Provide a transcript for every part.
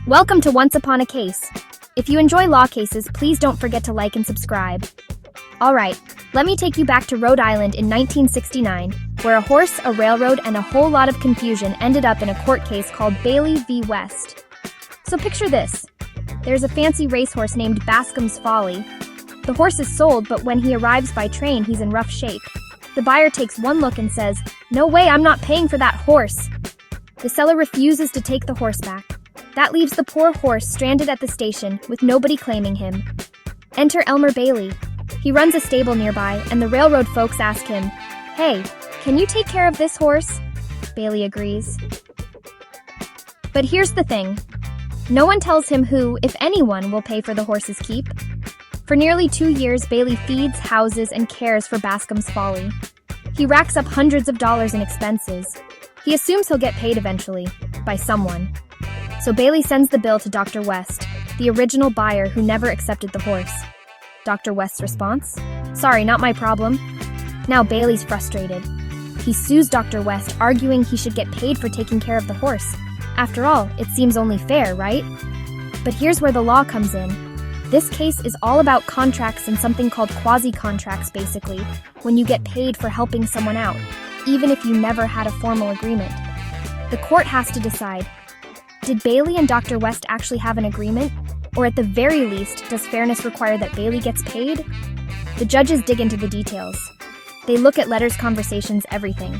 Welcome to Once Upon a Case. If you enjoy law cases, please don't forget to like and subscribe. Alright, let me take you back to Rhode Island in 1969, where a horse, a railroad, and a whole lot of confusion ended up in a court case called Bailey v. West. So picture this. There's a fancy racehorse named Bascom's Folly. The horse is sold, but when he arrives by train, he's in rough shape. The buyer takes one look and says, "No way, I'm not paying for that horse." The seller refuses to take the horse back. That leaves the poor horse stranded at the station with nobody claiming him. Enter Elmer Bailey. He runs a stable nearby, and the railroad folks ask him, "Hey, can you take care of this horse?" Bailey agrees. But here's the thing. No one tells him who, if anyone, will pay for the horse's keep. For nearly 2 years, Bailey feeds, houses, and cares for Bascom's Folly. He racks up hundreds of dollars in expenses. He assumes he'll get paid eventually, by someone. So Bailey sends the bill to Dr. West, the original buyer who never accepted the horse. Dr. West's response? "Sorry, not my problem." Now Bailey's frustrated. He sues Dr. West, arguing he should get paid for taking care of the horse. After all, it seems only fair, right? But here's where the law comes in. This case is all about contracts and something called quasi-contracts, basically, when you get paid for helping someone out, even if you never had a formal agreement. The court has to decide, did Bailey and Dr. West actually have an agreement? Or at the very least, does fairness require that Bailey gets paid? The judges dig into the details. They look at letters, conversations, everything.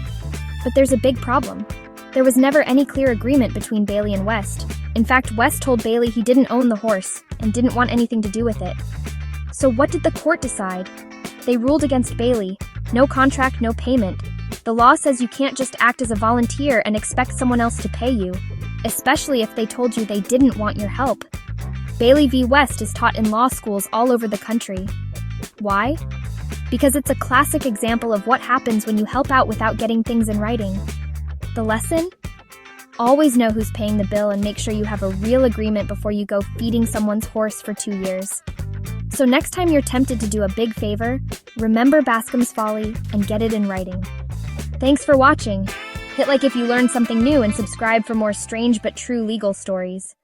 But there's a big problem. There was never any clear agreement between Bailey and West. In fact, West told Bailey he didn't own the horse and didn't want anything to do with it. So what did the court decide? They ruled against Bailey. No contract, no payment. The law says you can't just act as a volunteer and expect someone else to pay you, especially if they told you they didn't want your help. Bailey v. West is taught in law schools all over the country. Why? Because it's a classic example of what happens when you help out without getting things in writing. The lesson? Always know who's paying the bill and make sure you have a real agreement before you go feeding someone's horse for 2 years. So next time you're tempted to do a big favor, remember Bascom's Folly and get it in writing. Thanks for watching. Hit like if you learned something new and subscribe for more strange but true legal stories.